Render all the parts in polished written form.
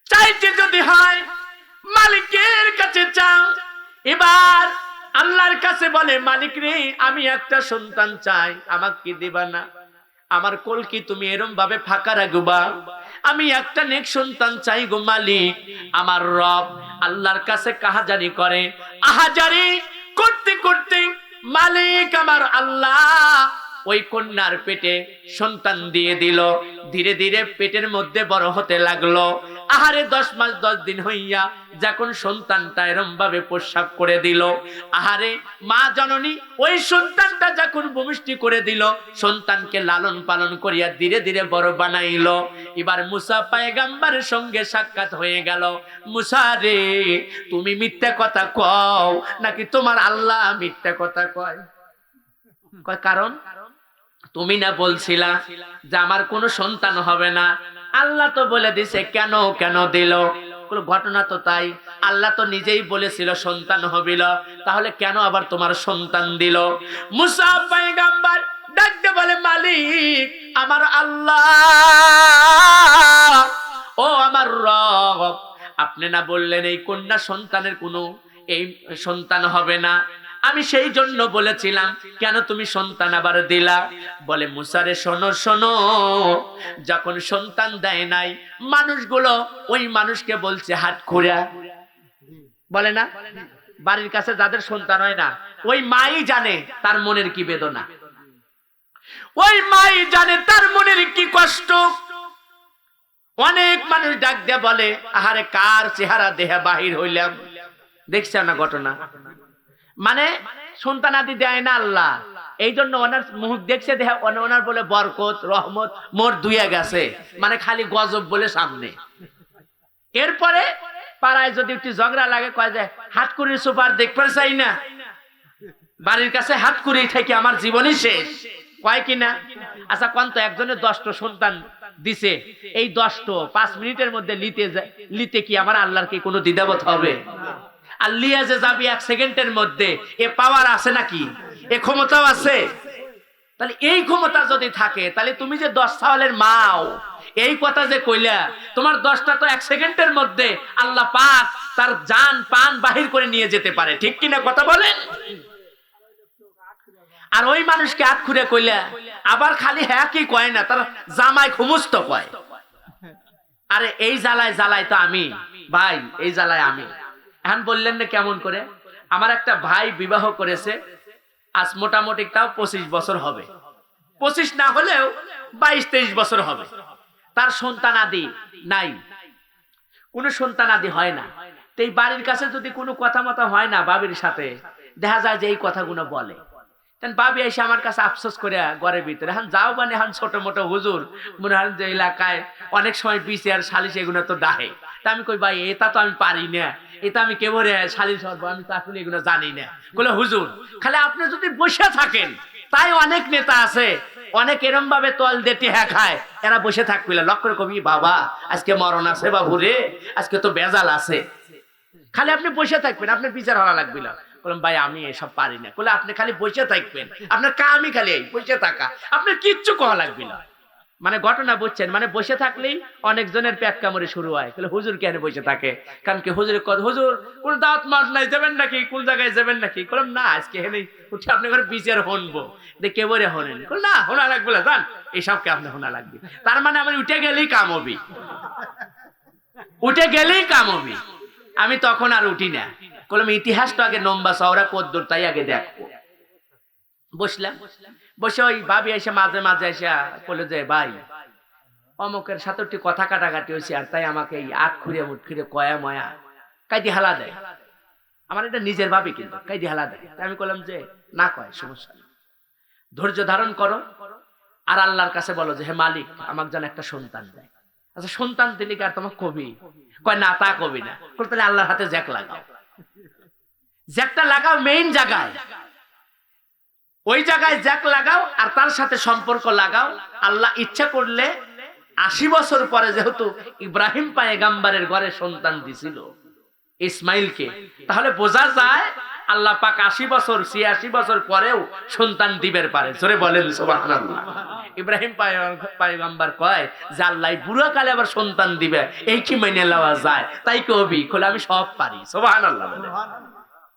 চাইতে যদি হয় মালিকের কাছে চাও। এবার আল্লাহর কাছে বলে, মালিক রে, আমি একটা সন্তান চাই, আমাকে কি দিবা না? আমার কোল কি তুমি এরম ভাবে ফাঁকা রাখবা? আমি একটা নেক সন্তান চাই গো মালিক। আমার রব আল্লাহর কাছে কাহাজারি করে, আহাজারি করতে করতে মালিক আমার আল্লাহ ওই কন্যার পেটে সন্তান দিয়ে দিল। ধীরে ধীরে পেটের মধ্যে বড় হতে লাগলো। আহারে 10 মাস 10 দিন হইয়া যখন সন্তানটা এরম ভাবে প্রস্রাব করে দিল, আহারে মা জননী ওই সন্তানটা যখন ভূমিষ্ঠ করে দিল, সন্তানকে লালন পালন করিয়া ধীরে ধীরে বড় বানাইল। এবার মুসা পয়গম্বরের সঙ্গে সাক্ষাৎ হয়ে গেল। মুসা রে, তুমি মিথ্যা কথা কও নাকি তোমার আল্লাহ মিথ্যা কথা কয়? কারণ তুমি না বলছিলা যে আমার কোনো সন্তান হবে না? আল্লাহ তো বলে দিছে। কেন কেন দিল? ঘটনা তো তাই, আল্লাহ তো নিজেই বলেছিল সন্তান হবিল, তাহলে কেন আবার তোমার সন্তান দিল? মুসা পয়গম্বর ডাকতে বলে, মালিক আমার আল্লাহ, ও আমার রব, আপনি না বললেন এই কন্যা সন্তানের কোনো এই সন্তান হবে না? আমি সেই জন্য বলেছিলাম, কেন তুমি সন্তান আবার দিলা? বলে, মুসারে শোনো শোনো, যখন সন্তান দেয় নাই মানুষগুলো ওই মানুষকে বলছে হাত খুঁড়া, বলে না? বাড়ির কাছে যাদের সন্তান হয় না, ওই মাই জানে তার মনের কি বেদনা, ওই মাই জানে তার মনের কি কষ্ট। অনেক মানুষ ডাক দিয়ে বলে, আহারে কার চেহারা দেহে বাহির হইলাম। দেখছ না ঘটনা? মানে সন্তান আদি দেয় না আল্লাহ, এই জন্য ওনার মুখ দেখছে দেহ, ওনার বলে বরকত রহমত মোর দুইয়া গেছে, মানে খালি গজব বলে সামনে। এরপরে পাড়ায় যদি একটু ঝগড়া লাগে, কয় যায় হাতকুড়ির সুপার দেখতে চাই না, বাড়ির কাছে হাতকুড়ি থেকে আমার জীবনই শেষ, কয় কিনা? আচ্ছা কোন তো একজনের 10টা সন্তান দিছে, এই 10টা 5 মিনিটের মধ্যে লিতে কি আমার আল্লাহর কি কোনো দ্বিধাবোধ হবে? আর লিয়া যে যাবি 1 সেকেন্ডের মধ্যে, এ পাওয়ার আছে নাকি? এ ক্ষমতাও আছে? তাহলে এই ক্ষমতা যদি থাকে, তাহলে তুমি যে 10 সালের মাও, এই কথা যে কইলা, তোমার 10টা তো 1 সেকেন্ডের মধ্যে আল্লাহ পাক তার জান পান বাহির করে নিয়ে যেতে পারে, ঠিক কিনা কথা বলেন? আর ওই মানুষকে হাত খুঁড়ে কইলা, আবার খালি হ্যাঁ কি কয় না, তার জামাই খুমুস্ত কয়। আরে এই জ্বালায় জ্বালায় তো আমি ভাই, এই জ্বালায় আমি। এখন বললেন না কেমন করে? আমার একটা ভাই বিবাহ করেছে, আজ মোটামুটি তাও 25 বছর হবে, 25 না হলেও 22-23 বছর হবে। তার সন্তান আদি নাই, কোনো সন্তান আদি হয় না। তো এই বাড়ির কাছে যদি কোনো কথা মতো হয় না বাবির সাথে, দেখা যায় যে এই কথাগুলো বলে। বাবি এসে আমার কাছে আফসোস করে ঘরের ভিতরে, এখন যাও মানে এখন ছোট মোটো হুজুর মনে হয় যে এলাকায় অনেক সময় বিচার সালিশ এগুলো তো ডাহে। তা আমি কই ভাই এটা তো আমি পারি না, এটা আমি কেবলে সালিশ হবো, আমি তো আসলে এগুলো জানি না। বলে হুজুর খালি আপনি যদি বসে থাকেন, তাই অনেক নেতা আছে অনেক এরম ভাবে তল দেটি হ্যাঁ খায়, এরা বসে থাকবে লক্ষ্য কবি, বাবা আজকে মরণ আছে বাবু রে, আজকে তো বেজাল আছে, খালি আপনি বসে থাকবেন, আপনার বিচার হওয়া লাগবে না। বললাম ভাই আমি এসব পারি না। বলে আপনি খালি বসে থাকবেন, আপনার কামই খালি এই বসে থাকা, আপনার কিচ্ছু করা লাগবে না। মানে ঘটনা বুঝছেন? মানে বসে থাকলেই অনেকজনের পেট কামড়ে শুরু হয়। বলে হুজুর কেন বসে থাকে? কারণ কি হুজুরের কথা, হুজুর কোন দাওয়াত মাঠ নাই যাবেন নাকি, কোন জায়গায় যাবেন নাকি? বললাম না আজকে হেনেই উঠে আপনার ঘরে বিচার হনবো। কে বলে হনেন? না হোনা লাগবে না, জান এইসবকে আপনার হোনা লাগবে। তার মানে আমার উঠে গেলেই কাম হবি, উঠে গেলেই কাম হবি। আমি তখন আর উঠি না। বললাম ইতিহাসটা আগে লম্বা চওড়া কদ্দুর, তাই আগে দেখবো। বসলাম, বসে ওই ভাবি এসে মাঝে মাঝে এসে বলে যে ভাই অমুকের সাথে একটু কথা কাটাকাটি হয়েছে, আর তাই আমাকে এই আট খুঁড়ে মুঠ খুঁড়ে কয়া ময়া কাইদি হালা দেয়। আমার এটা নিজের ভাবি, কিন্তু কাইদি হালা দেয়। তাই আমি বললাম যে না কয় সমস্যা নেই, ধৈর্য ধারণ করো আর আল্লাহর কাছে বলো যে হে মালিক আমাকে যেন একটা সন্তান দেয়। আচ্ছা সন্তান দিলে কি আর তোমার কবি? কয় না তা কবি না। তাহলে আল্লাহর হাতে জ্যাক লাগাও, জ্যাকটা লাগাও মেইন জায়গায়, ওই জায়গায় জ্যাক লাগাও আর তার সাথে সম্পর্ক লাগাও। আল্লাহ ইচ্ছা করলে 80 বছর পরে যেহেতু ইব্রাহিম পয়গম্বরের ঘরে সন্তান দিছিল ইসমাইলকে, তাহলে বোঝা যায় আল্লাহ পাক 80 বছর 86 বছর পরেও সন্তান দিবের পারে। জোরে বলেন সুবহানাল্লাহ। ইব্রাহিম পয়গম্বর কয় যে আল্লাহ বুড়া কালে আবার সন্তান দিবে, এই কি মেনে লওয়া যায়? তাই কবি কইলে আমি সব পারি। সুবহানাল্লাহ।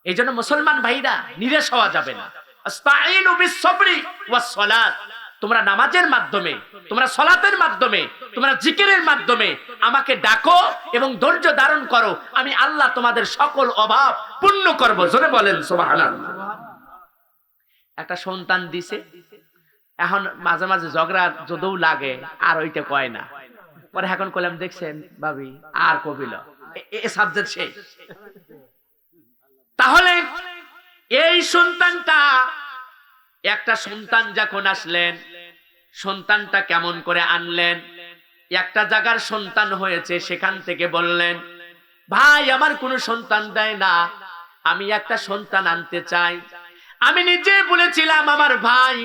এই জন্য মুসলমান ভাইরা নিরাশ হওয়া যাবে না। আস্তাইনু বিস-সাবরি ওয়াস-সালাত, তোমরা নামাজের মাধ্যমে, তোমরা সালাতের মাধ্যমে, তোমরা জিকিরের মাধ্যমে আমাকে ডাকো এবং ধৈর্য ধারণ করো, আমি আল্লাহ তোমাদের সকল অভাব পূর্ণ করব। জোরে বলেন সুবহানাল্লাহ। একটা সন্তান দিছে, এখন মাঝে মাঝে ঝগড়া যদিও লাগে আর ওইটা কয় না, পরে এখন কইলাম দেখছেন ভাবি আর কবিল এ সাবজেক্ট শেষ। তাহলে এই সন্তানটা, একটা সন্তান যখন আসলেন, সন্তানটা কেমন করে আনলেন? একটা জায়গার সন্তান হয়েছে, সেখান থেকে বললেন ভাই আমার কোনো সন্তান দেয় না, আমি একটা সন্তান আনতে চাই। আমি নিজে বলেছিলাম আমার ভাই,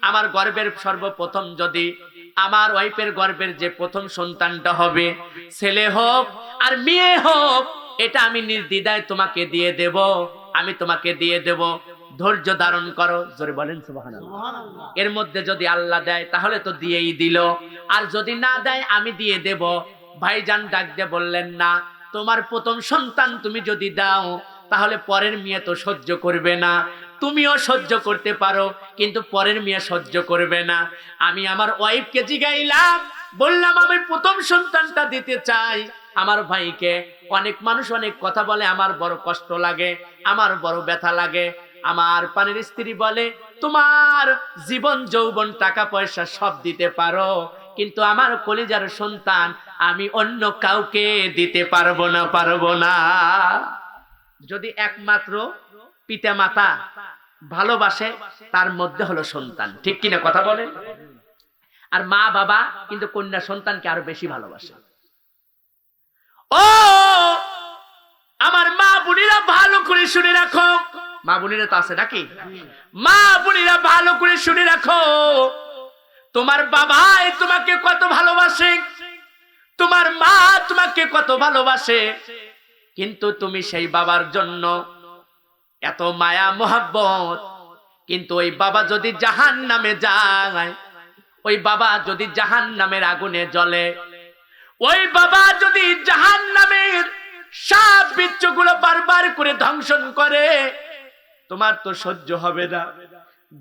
আমার গর্ভের সর্বপ্রথম যদি আমার ওয়াইফের গর্ভের যে প্রথম সন্তানটা হবে, ছেলে হোক আর মেয়ে হোক, এটা আমি নির্দ্বিধায় তোমাকে দিয়ে দেব, আমি তোমাকে দিয়ে দেব, ধৈর্য ধারণ করো। জোরে বলেন সুবহানাল্লাহ। এর মধ্যে যদি আল্লাহ দেয় তাহলে তো দিয়েই দিল, আর যদি না দেয় আমি দিয়ে দেব। ভাইজান ডাক দিয়ে বললেন না, তোমার প্রথম সন্তান তুমি যদি দাও তাহলে পরের মেয়ে তো সহ্য করবে না, তুমিও সহ্য করতে পারো কিন্তু পরের মেয়ে সহ্য করবে না। আমি আমার ওয়াইফকে জিগাইলাম, বললাম আমি প্রথম সন্তানটা দিতে চাই আমার ভাইকে। অনেক মানুষ অনেক কথা বলে, আমার বড় কষ্ট লাগে, আমার বড় ব্যথা লাগে। আমার পানের স্ত্রী বলে তোমার জীবন যৌবন টাকা পয়সা সব দিতে পারো, কিন্তু আমার কলিজার সন্তান আমি অন্য কাউকে দিতে পারবো না, পারবো না। যদি একমাত্র পিতা মাতা ভালোবাসে তার মধ্যে হলো সন্তান, ঠিক কিনা কথা বলে? আর মা বাবা কিন্তু কন্যা সন্তানকে আরো বেশি ভালোবাসে। ও আমার মা বোনেরা ভালো করে শুনে রাখো, মা বোনেরা তো আছে নাকি? মা বোনেরা ভালো করে শুনে রাখো, তোমার বাবা তোমাকে কত ভালোবাসে, তোমার মা তোমাকে কত ভালোবাসে, কিন্তু তুমি সেই বাবার জন্য এত মায়া মোহাব্বত, কিন্তু ওই বাবা যদি জাহান্নামে যায়, ওই বাবা যদি জাহান্নামের আগুনে জ্বলে, ওই বাবা যদি জাহান্নামের সাপ বিচ্ছুগুলো বারবার করে ধ্বংসন করে, তোমার তো সহ্য হবে না।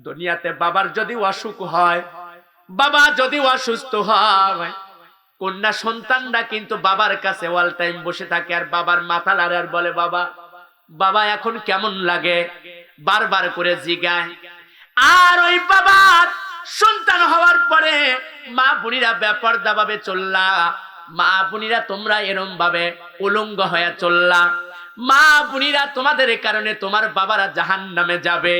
দুনিয়াতে বাবার যদি অসুখ হয়, বাবা যদি অসুস্থ হয়, কন্যা সন্তানরা কিন্তু বাবার কাছে অল টাইম বসে থাকে, আর বাবার মাথা লাড়ে আর বলে বাবা বাবা এখন কেমন লাগে, বারবার করে জিগায়। আর ওই বাবার সন্তান হওয়ার পরে মা বোনেরা বেপরদা ভাবে চললা, মা বোনেরা তোমরা এরম ভাবে উলঙ্গ হয়ে চললা, মা বোনেরা তোমাদের কারণে তোমার বাবারা জাহান্নামে যাবে,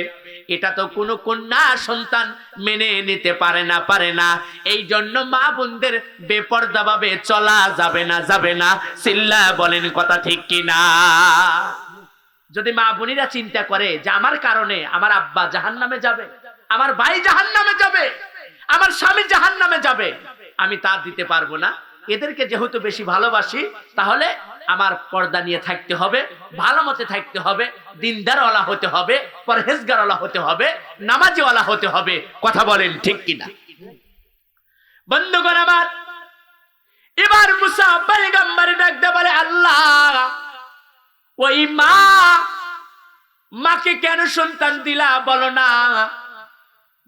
এটা তো কোনো কন্যা সন্তান মেনে নিতে পারে না, পারে না। এই জন্য মা বোনদের বেপরদা ভাবে চলা যাবে না, যাবে না। চিল্লা বলেন কথা ঠিক কিনা? যদি মা বোনেরা চিন্তা করে যে আমার কারণে আমার আব্বা জাহান্নামে যাবে, আমার ভাই জাহান্নামে যাবে, আমার স্বামী জাহান্নামে যাবে, আমি তা দিতে পারবো না, এদেরকে যেহেতু বেশি ভালোবাসি, তাহলে আমার পর্দা নিয়ে থাকতে হবে, ভালো মতে থাকতে হবে, দিনদারওয়ালা হতে হবে, পরহেজগারওয়ালা হতে হবে, নামাজিওয়ালা হতে হবে। কথা বলেন ঠিক কিনা? বন্ধুগণ আমার, এবার মুসা পয়গম্বর ডাকতে বলে আল্লাহ ওই মাকে কেন সন্তান দিলা বলো না?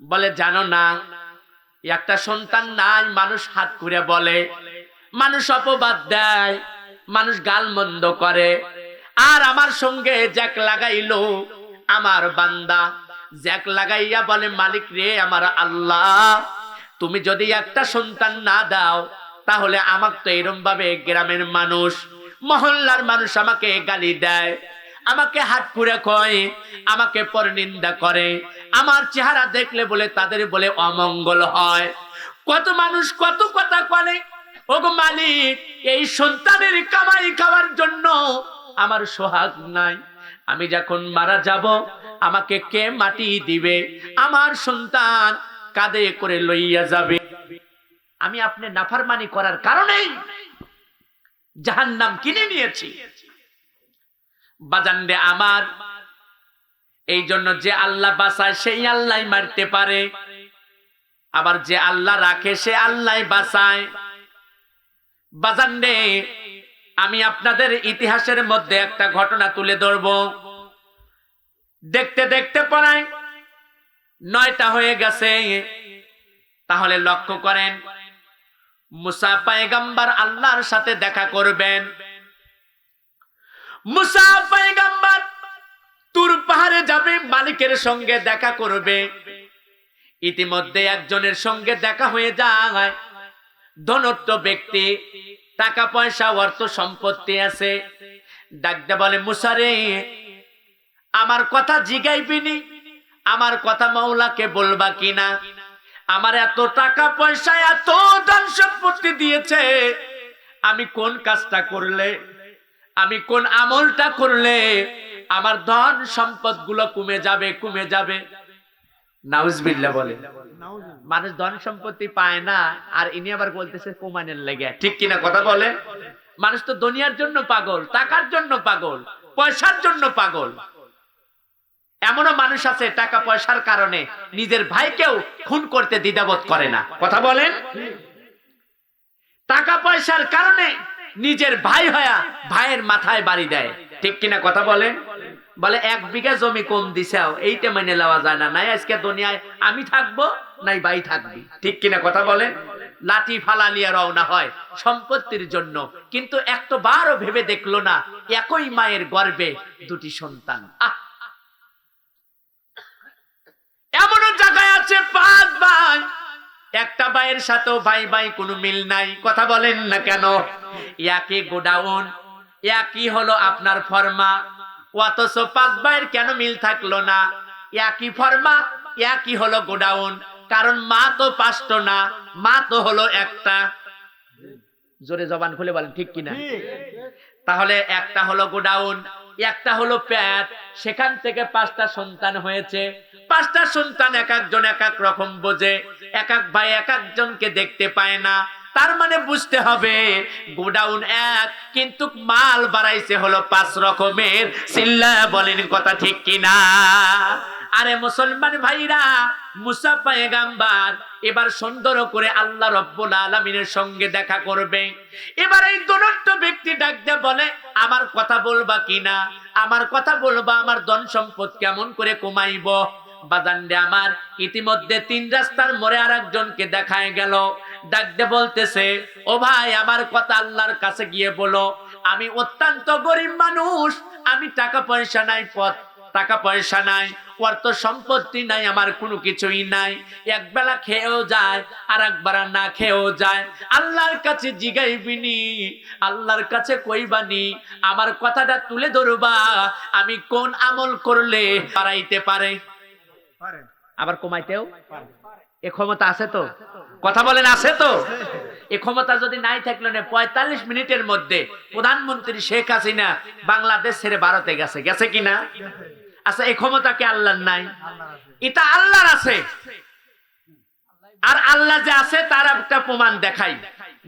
বলে জানো না, একটা সন্তান নাই, মানুষ হাত করে বলে, মানুষ অপবাদ দেয়, মানুষ গালমন্দ করে, আর আমার সঙ্গে জ্যাক লাগাইলো আমার বান্দা, জ্যাক লাগাইয়া বলে মালিক রে আমার আল্লাহ, তুমি যদি একটা সন্তান না দাও তাহলে আমাকে তো এরম ভাবে গ্রামের মানুষ, মহল্লার মানুষ আমাকে গালি দেয়, আমাকে হাত পুরে কয়, আমাকে পরনিন্দা করে, আমার চেহারা দেখলে বলে তাদের বলে অমঙ্গল হয়, কত মানুষ কত কথা বলে। ওগো মালিক, এই সন্তানের কামাই খাওয়ার জন্য আমার সোহাগ নাই, আমি যখন মারা যাব আমাকে কে মাটি দিবে? আমার সন্তান কাঁধে করে লইয়া যাবে। আমি আপনি নাফরমানি করার কারণেই জাহান্নাম কিনে নিয়েছি। বাজানরে আমার, এই জন্য যে আল্লাহ বাঁচায় সেই আল্লাহ মারতে পারে, আবার যে আল্লাহ রাখে সে আল্লাহ বাঁচায়। বাজান রে, আমি আপনাদের ইতিহাসের মধ্যে একটা ঘটনা তুলে ধরব। দেখতে দেখতে পড়ায় 9টা হয়ে গেছে। তাহলে লক্ষ্য করেন, মুসা পয়গম্বর আল্লাহর সাথে দেখা করবেন। মুসা পয়গম্বর তুর পাহাড়ে যাবে, মালিকের সঙ্গে দেখা করবে। ইতিমধ্যে একজনের সঙ্গে দেখা হয়ে যায়, ধনট্ট ব্যক্তি, টাকা পয়সা অর্থ সম্পত্তি আছে। ডাকতে বলে, মুসা রে, আমার কথা জিগাইবিনি, আমার কথা মাওলাকে বলবা কিনা? আমার এত টাকা পয়সা এত ধন সম্পত্তি দিয়েছে, আমি কোন কাজটা করলে, আমি কোন আমলটা করলে আমার ধন সম্পদ গুলো কমে যাবে, কমে যাবে? নাউজুবিল্লাহ বলে। মানুষ ধন সম্পত্তি পায় না, আর ইনি আবার বলতেছে কমানের লেগে। ঠিক কিনা কথা বলে? মানুষ তো দুনিয়ার জন্য পাগল, টাকার জন্য পাগল, পয়সার জন্য পাগল। এমনও মানুষ আছে টাকা পয়সার কারণে নিজের ভাইকেও খুন করতে দ্বিধাবোধ করে না। কথা বলেন? টাকা পয়সার কারণে নিজের ভাই হয়া ভাইয়ের মাথায় বাড়ি দেয়। ঠিক কিনা কথা বলেন? বলে 1 বিঘা জমি কম দিছাও, এইটা মেনে নেওয়া যায় না, নাই আজকে দুনিয়ায় আমি থাকবো নাই ভাই থাকবি। ঠিক কিনা কথা বলেন? লাঠি ফালালিয়া রওনা হয় সম্পত্তির জন্য, কিন্তু একবারও ভেবে দেখলো না একই মায়ের গর্ভে 2টি সন্তান। এমনও জায়গায় আছে 5 ভাই, একটা ভাইয়ের সাথেও ভাই ভাই কোনো মিল নাই। কথা বলেন না কেন? একই গোডাউন, একই হলো আপনার ফরমা, অথচ 5 ভাইয়ের কেন মিল থাকলো না? একই ফরমা, একই হলো গোডাউন, কারণ মা তো 5টো না, মা তো হলো একটা। জোরে জবান খুলে বলেন ঠিক কিনা? তাহলে একটা হলো গোডাউন, একটা হলো পেট, সেখান থেকে 5টা সন্তান হয়েছে। 5টা সন্তান এক একজন এক এক রকম বোঝে, এক এক ভাই এক একজনকে দেখতে পায় না। তার মানে বুঝতে হবে গোডাউন এক, কিন্তু মাল বাড়াইছে হলো 5 রকমের। চিল্লা বলেন কথা ঠিক কিনা? আরে মুসলমান ভাইরা, মুসা পয়গম্বর এবার সুন্দর করে আল্লাহ রাব্বুল আলামিনের সঙ্গে দেখা করবে। এবার এই দুষ্ট ব্যক্তি ডাক দিয়ে বলে, আমার কথা বলবা কিনা? আমার কথা বলবা, আমার ধন সম্পদ কেমন করে কমাইব? বাজানরে আমার, ইতিমধ্যে 3 রাস্তার মোড়ে আরেকজনকে দেখায় গেল। ডাক দিয়ে বলতেছে, ও ভাই, আমার কথা আল্লাহর কাছে গিয়ে বলো, আমি অত্যন্ত গরিব মানুষ, আমি টাকা পয়সা নাই, টাকা পয়সা নাই, অর্থ সম্পত্তি নাই, আমার কোনো কিছুই নাই। একবেলা খেয়েও যায় আর একবার না খেয়েও যায়। আল্লাহর কাছে জিগাইবিনি, আল্লাহর কাছে কইবানি, আমার কথাটা তুলে ধরবা, আমি কোন আমল করলে বাড়াইতে পারে, আবার কমাইতেও পারে। এ ক্ষমতা আছে তো? কথা বলেন, আছে তো? এ ক্ষমতা যদি নাই থাকলে 45 মিনিটের মধ্যে প্রধানমন্ত্রী শেখ হাসিনা বাংলাদেশ ছেড়ে ভারতে গেছে, গেছে কিনা? আচ্ছা, এই ক্ষমতা কি আল্লাহর নাই? এটা আল্লাহর আছে। আর আল্লাহ যে আছে তার একটা প্রমাণ দেখাই।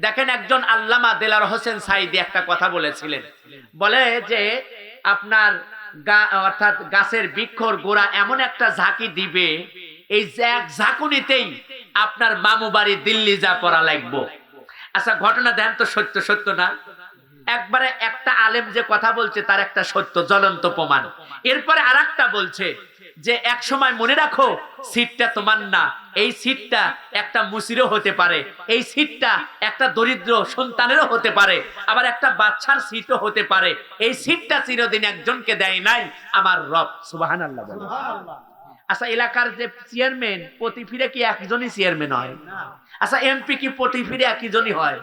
দেখেন, একজন আল্লামা দেলার হোসেন সাইদি একটা কথা বলেছিলেন। বলে যে আপনার অর্থাৎ গাছের বৃক্ষর গোড়া এমন একটা ঝাঁকি দিবে, এই ঝাঁকুনিতেই আপনার মামু বাড়ি দিল্লি যা পড়া লাগবো। আচ্ছা, ঘটনা দেন তো সত্য সত্য না? একবারে একটা আলেম যে কথা বলছে তার একটা সত্য জ্বলন্ত প্রমাণ। এরপরে আরেকটা বলছে যে এক সময় মনে রাখো, সিটটা তোমার না, এই সিটটা একটা মুসিরও হতে পারে, এই সিটটা একটা দরিদ্র সন্তানেরও হতে পারে, আবার একটা বাচ্চার সিটও হতে পারে। এই সিটটা চিরদিন একজনকে দেয় নাই, আমার রব। সুবহানাল্লাহ বলেন। আচ্ছা, এলাকার যে চেয়ারম্যান প্রতি ফিরে কি একজনই চেয়ারম্যান হয়? আচ্ছা, এমপি কি প্রতি ফিরে একজনই হয়?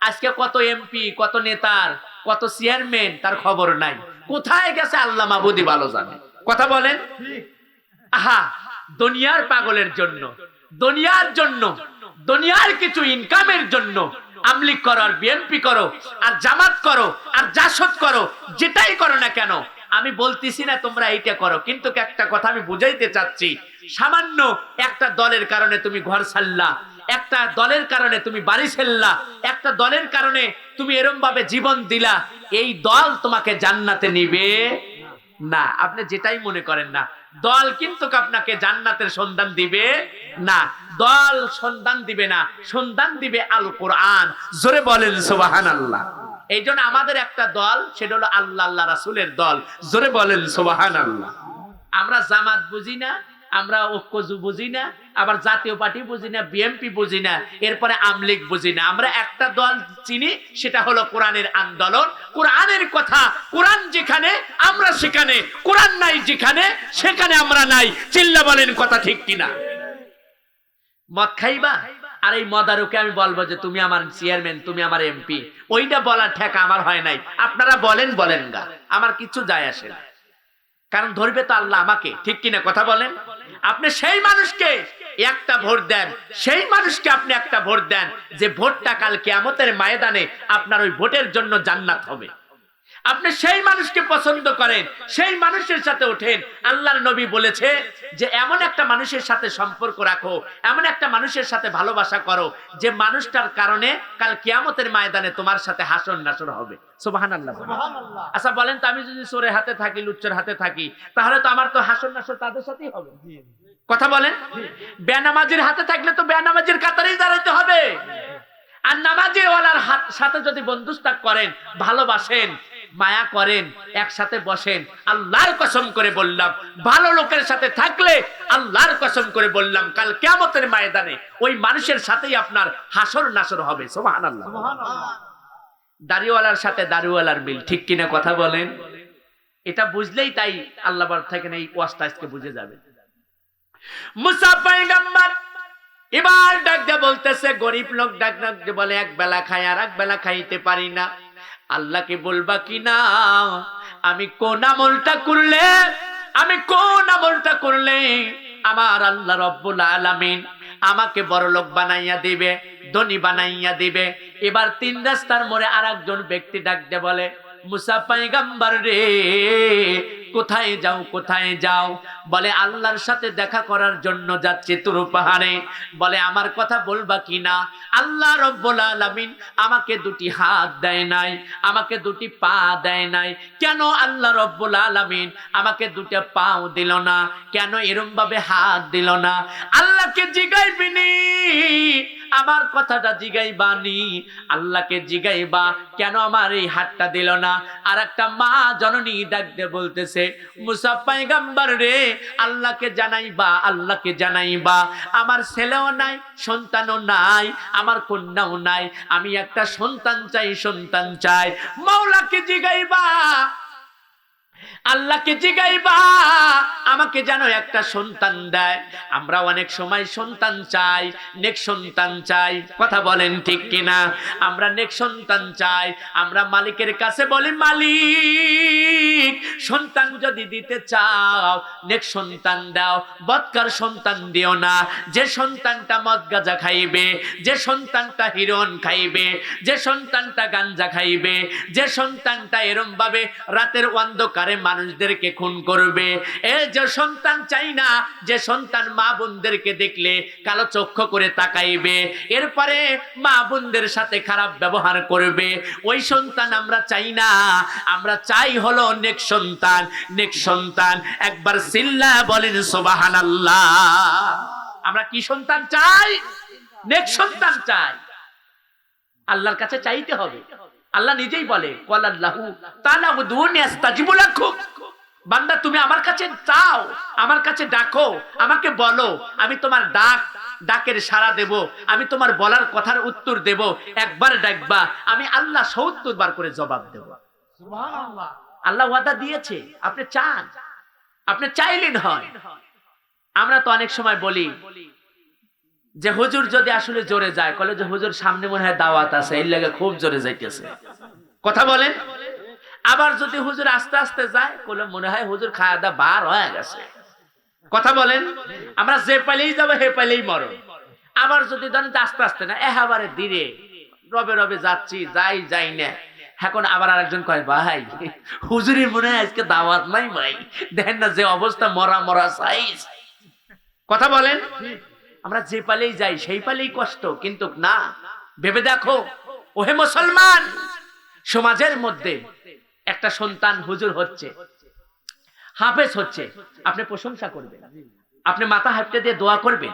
আজকে কত এমপি, কত নেতার, কত চেয়ারম্যান, তার খবর নাই। কোথায় গেছে আল্লাহ মাহবুদি ভালো জানে। কথা বলেন। আহা, দুনিয়ার পাগলের জন্য, দুনিয়ার জন্য, দুনিয়ার কিছু ইনকামের জন্য আমলিক করো, আর বিএনপি করো, আর জামাত করো, আর জাসদ করো, যেটাই করো না কেন, আমি বলতেছি না তোমরা এইটা করো, কিন্তু একটা কথা আমি বুঝাইতে চাচ্ছি, সামান্য একটা দলের কারণে তুমি ঘর ছাড়লা, একটা দলের কারণে তুমি বাড়ি ছেড়লা, একটা দলের কারণে তুমি এরকম ভাবে জীবন দিলা, এই দল তোমাকে জান্নাতে নিবে না। আপনি যেটাই মনে করেন না, দল কিন্তু আপনাকে জান্নাতের সন্ধান দিবে না, দল সন্ধান দিবে না, সন্ধান দিবে আল কোরআন। জোরে বলেন সুবহানাল্লাহ। এই জন্য আমাদের একটা দল, সেটা হলো আল্লাহ আল্লাহ রাসূলের দল। জোরে বলেন সুবহানাল্লাহ। আমরা জামাত বুঝি না, আমরা ঐক্যজু বুঝি না, আবার জাতীয় পার্টি বুঝি না, বিএনপি বুঝি না, এরপরে আমলিগ বুঝি না। আমরা একটা দল চিনি, সেটা হলো কোরআনের আন্দোলন। কোরআনের কথা, কোরআন যেখানে আমরা সেখানে, কোরআন নাই যেখানে সেখানে আমরা নাই। চিল্লা বলেন কথা ঠিক কিনা? মদ খাইবা, আর এই মদারুকে আমি বলবো যে তুমি আমার চেয়ারম্যান, তুমি আমার এমপি, ওইটা বলার ঠেকা আমার হয় নাই। আপনারা বলেন বলেন গা, আমার কিছু যায় আসে না, কারণ ধরবে তো আল্লাহ আমাকে, ঠিক কিনা কথা বলেন? আপনি সেই মানুষকে একটা ভোট দেন, সেই মানুষকে আপনি একটা ভোট দেন, যে ভোটটা কাল কিয়ামতের ময়দানে আপনার ওই ভোটের জন্য জান্নাত হবে। আপনি সেই মানুষকে পছন্দ করেন, সেই মানুষের সাথে ওঠেন। আল্লাহর নবী বলেছে যে এমন একটা মানুষের সাথে সম্পর্ক রাখো, এমন একটা মানুষের সাথে ভালোবাসা করো, যে মানুষটার কারণে কাল কিয়ামতের ময়দানে তোমার সাথে হাসর নাসর হবে। সুবহানাল্লাহ। আচ্ছা বলেন তো, আমি যদি চোরের হাতে থাকি, লুচ্চের হাতে থাকি, তাহলে তো আমার তো হাসর নাসর তাদের সাথেই হবে। কথা বলেন? বেনামাজির হাতে থাকলে তো বেনামাজির কাতারেই দাঁড়াইতে হবে। আর নামাজি ওয়ালার সাথে যদি বন্ধুত্ব করেন, ভালোবাসেন, মায়া করেন, একসাথে বসেন, আল্লাহর কসম করে বললাম, ভালো লোকের সাথে থাকলে আল্লাহর কসম করে বললাম, কাল কিয়ামতের ময়দানে ওই মানুষের সাথেই আপনার হাসর নাসর হবে। সুবহানাল্লাহ। দাড়িওয়ালার সাথে দাড়িওয়ালার মিল, ঠিক কিনা কথা বলেন? এটা বুঝলেই তাই আল্লাহ বল থাকেন, এই ওয়াজটা আজকে বুঝে যাবে। মুসা পয়গম্বর এবার ডাক দিয়ে বলতেছে, গরিব লোক ডাক দিয়ে বলে, এক বেলা খাই আর এক বেলা খাইতে পারি না, আল্লাহকে বলবা কি না আমি কোন আমলটা করলে, আমি কোন আমলটা করলে আমার আল্লাহ রব্বুল আলামিন আমাকে বড় লোক বানাইয়া দিবে, ধনী বানাইয়া দিবে। এবার তিন রাস্তার মোড়ে আরেকজন ব্যক্তি ডাক দিয়ে বলে, মুসা পয়গম্বর রে, কোথায় যাও কোথায় যাও? বলে আল্লাহর সাথে দেখা করার জন্য যাচ্ছে তুর পাহাড়ে। বলে আমার কথা বলবা কিনা? আল্লাহ রব্বুল আলামিন আমাকে দুটি হাত দেয় নাই, আমাকে দুটি পা দেয় নাই, কেন আল্লাহ রব্বুল আলামিন আমাকে দুটো পাও দিল না? কেন এরম ভাবে হাত দিল না? আল্লাহকে জিগাইবিনি, আমার কথাটা জিগাইবানি, আল্লাহকে জিগাইবা কেন আমার এই হাতটা দিল না? আর একটা মা জননী ডাক দিয়ে বলতেছে, মুসা পয়গম্বর রে, আল্লাহকে জানাইবা, আল্লাহকে জানাইবা আমার ছেলেও নাই, সন্তানও নাই, আমার কন্যাও নাই, আমি একটা সন্তান চাই, সন্তান চাই। মাওলাকে জিগাইবা, আল্লাহকে জিগাইবা আমাকে যেন একটা সন্তান দেয়। আমরা অনেক সময় সন্তান চাই, নেক সন্তান চাই, কথা বলেন ঠিক কিনা? আমরা নেক সন্তান চাই, আমরা মালিকের কাছে বলি, মালিক সন্তান যদি দিতে চাও নেক সন্তান দাও, বদকার সন্তান দিও না। যে সন্তানটা মদ গাঁজা খাইবে, যে সন্তানটা হিরোইন খাইবে, যে সন্তানটা গাঞ্জা খাইবে, যে সন্তানটা এরম ভাবে রাতের অন্ধকারে মানুষদেরকে খুন করবে, এই যে সন্তান চাই না। যে সন্তান মা বোনদেরকে দেখলে কালো চক্ষু করে তাকাইবে, এরপরে মা বোনদের সাথে খারাপ ব্যবহার করবে, ওই সন্তান আমরা চাই না। আমরা চাই হলো নেক সন্তান, নেক সন্তান। একবার সিল্লা বলেন সুবহানাল্লাহ। আমরা কি সন্তান চাই? নেক সন্তান চাই। আল্লাহর কাছে চাইতে হবে। আল্লাহ নিজেই বলে, ক্বালাল্লাহু তাআলা উদউনি আস্তাজিবু লাকুম, বান্দা তুমি আমার কাছে চাও, আমার কাছে ডাকো, আমাকে বলো, আমি তোমার ডাকের সাড়া দেব, আমি তোমার বলার কথার উত্তর দেব। একবার ডাকবা, আমি আল্লাহ ৭০ বার করে জবাব দেব। সুবহানাল্লাহ। আল্লাহ ওয়াদা দিয়েছে, আপনি চান, আপনি চাইলেন হয়। আমরা তো অনেক সময় বলি যে হুজুর যদি আসলে জোরে যায়, কলে যে হুজুর সামনে মনে হয় দাওয়াত আছে, এর লাগে খুব জোরে যাইতেছে, কথা বলেন। আবার যদি হুজুর আস্তে আস্তে যায়, কলে মনে হয় হুজুর খাওয়া দাওয়া বার হয়ে গেছে, কথা বলেন। আমরা যে পাইলেই যাবো হে পাইলেই মরণ। আবার যদি ধরেন আস্তে আস্তে না, এবারে ধীরে রবে রবে যাচ্ছি, যাই না। এখন আবার আরেকজন কয়, ভাই হুজুরের মনে হয় আজকে দাওয়াত নাই ভাই, দেখেন না যে অবস্থা, মরা মরা সাইজ, কথা বলেন। আমরা যে পালেই যাই সেই পালেই কষ্ট, কিন্তু না, ভেবে দেখো ওহে মুসলমান, সমাজের মধ্যে একটা সন্তান হুজুর হচ্ছে, হাফেজ হচ্ছে, আপনি প্রশংসা করবেন, আপনি মাথা হাঁপটে দিয়ে দোয়া করবেন,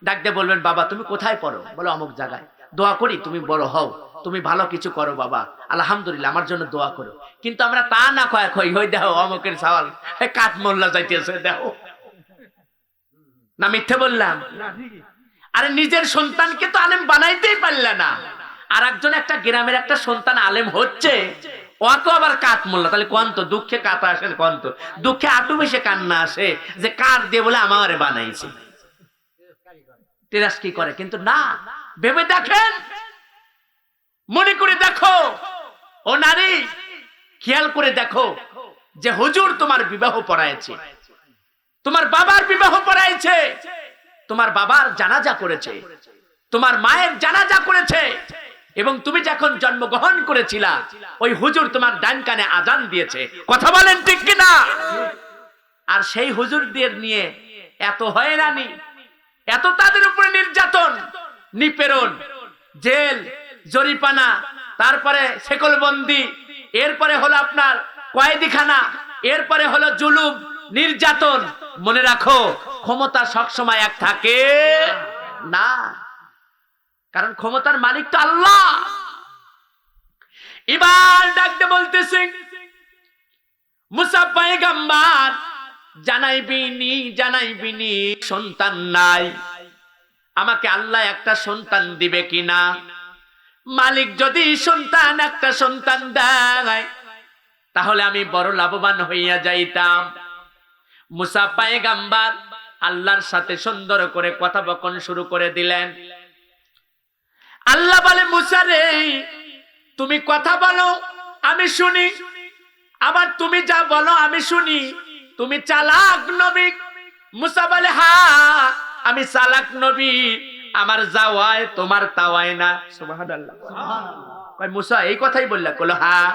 ডাক দিয়ে বলবেন বাবা তুমি কোথায় পড়ো, বলো অমুক জায়গায়, দোয়া করি তুমি বড় হও, তুমি ভালো কিছু করো বাবা, আলহামদুলিল্লাহ আমার জন্য দোয়া করো। কিন্তু আমরা তা না কয় কই হই দেখো অমুকের সওয়াল কাঠ মোল্লা যাইতেছে দেখো, না মিথ্যে বললাম? আরে নিজের সন্তানকে তো আলেম বানাইতেই পারলে না, আর একজন একটা গ্রামের একটা সন্তান আলেম হচ্ছে, ওকে আবার কাঠ মোল্লা, তাহলে কোন তো দুঃখে কাটা আসে, কোন তো দুঃখে আটু বেশি কান্না আসে যে কাঠ দিয়ে বলে আমারে বানাইছে, তেরাস কি করে। কিন্তু না, ভেবে দেখেন, মনে করে দেখো ও নারী, খেয়াল করে দেখো যে হুজুর তোমার বিবাহ পড়াইছে, তোমার বাবার বিবাহ পড়াইছে, তোমার বাবার জানাজা করেছে, তোমার মায়ের জানাজা করেছে, এবং তুমি যখন জন্মগ্রহণ করেছিলা ওই হুজুর তোমার ডান কানে আজান দিয়েছে, কথা বলেন ঠিক কিনা? আর সেই হুজুরদের নিয়ে এত হয়রানি, এত তাদের উপরে নির্যাতন, নিপীড়ন, জেল, জরিপানা, তারপরে সেকলবন্দি, এরপরে হলো আপনার কয়েদিখানা, এরপরে হলো জুলুম, নির্যাতন। মনে রাখো ক্ষমতা সবসময় এক থাকে না, কারণ ক্ষমতার মালিক তো আল্লাহ। এবার ডাকতে বলতেছে মুসা পয়গম্বর, জানাইবিনি সন্তান নাই, আমাকে আল্লাহ একটা সন্তান দিবে কিনা? মালিক যদি সন্তান একটা সন্তান দেয় তাহলে আমি বড় লাভবান হইয়া যাইতাম। মুসা পয়গম্বর আল্লাহর সাথে সুন্দর করে কথোপকথন শুরু করে দিলেন। আল্লাহ বলে মুসা রে তুমি কথা বলো আমি শুনি, আবার তুমি যা বলো আমি শুনি, তুমি চালাক নবী। মুসা বলে হ্যাঁ আমি চালাক নবী, আমার যাওয়ায় তোমার তাওয়ায় না। সুবহানাল্লাহ। কয় মুসা এই কথাই বললা? কইলো হ্যাঁ।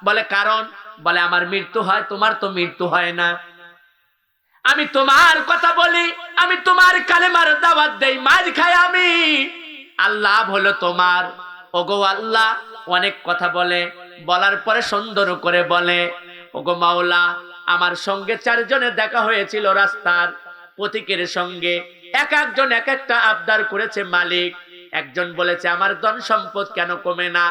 বলে কারণ? বলে আমার মৃত্যু হয়, তোমার তো মৃত্যু হয় না। আমি তোমার কথা বলি, আমি তোমার কালেমার দাওয়াত দেই, মার খাই আমি, আল্লাহ হলো তোমার। ওগো আল্লাহ অনেক কথা বলে, বলার পরে সুন্দর করে বলে ওগো মাওলা আমার সঙ্গে চারজনে দেখা হয়েছিল রাস্তার পথিকের সঙ্গে, এক একজন এক একটা আবদার করেছে মালিক। একজন বলেছে আমার ধন সম্পদ কেন কমে না,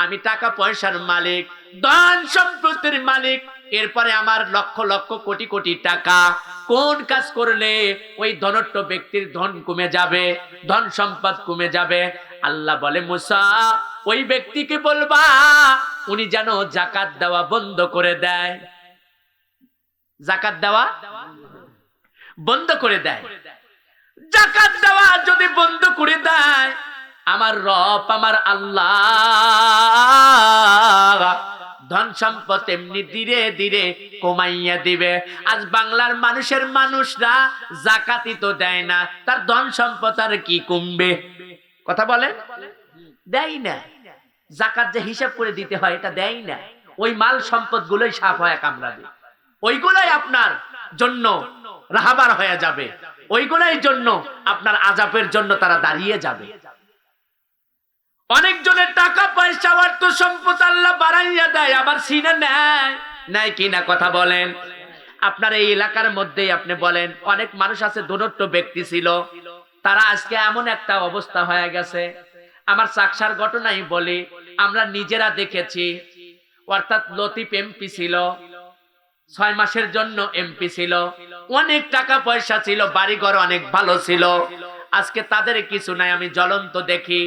আমি টাকা পয়সার মালিক, ধন সম্পদের মালিক, এরপরে আমার লক্ষ লক্ষ কোটি কোটি টাকা, কোন কাজ করলে ওই ধনট্ট ব্যক্তির ধন কমে যাবে, ধন সম্পদ কমে যাবে? আল্লাহ বলে মুসা ওই ব্যক্তিকে বলবা উনি যেন যাকাত দেওয়া বন্ধ করে দেয়, যাকাত দেওয়া বন্ধ করে দেয়। যাকাত দেওয়া যদি বন্ধ করে দেয় আমার রব আমার আল্লাহ ধন সম্পদ এমনি ধীরে ধীরে কমাইয়া দিবে। আজ বাংলার মানুষরা যাকাতই তো দেয় না, তার ধন সম্পদ আর কি কমবে? কথা বলেন, দেয় না। যাকাত যে হিসাব করে দিতে হয় এটা দেয় না, ওই মাল সম্পদ গুলোই সাপ হয়ে কামড়া দেয়, ওইগুলাই আপনার জন্য রাহাবার হয়ে যাবে, ওইগুলাই জন্য আপনার আযাবের জন্য তারা দাঁড়িয়ে যাবে। অনেকজনের টাকা পয়সা অর্থ সম্পদ আল্লাহ বাড়াইয়া দেয়, আবার সিনে নেয় কিনা? কথা বলেন। আপনার এই এলাকার মধ্যেই আপনি বলেন অনেক মানুষ আছে ধনট্ট ব্যক্তি ছিল, তারা আজকে এমন একটা অবস্থা হয়ে গেছে। আমার চাকসার ঘটনাই বলি, আমরা নিজেরা দেখেছি। অর্থাৎ লতিফ এমপি ছিল, 6 মাসের জন্য এমপি ছিল, অনেক টাকা পয়সা ছিল, বাড়িঘর অনেক ভালো ছিল। আজকে তাদের কিছু নাই, আমি জ্বলন্ত দেখি।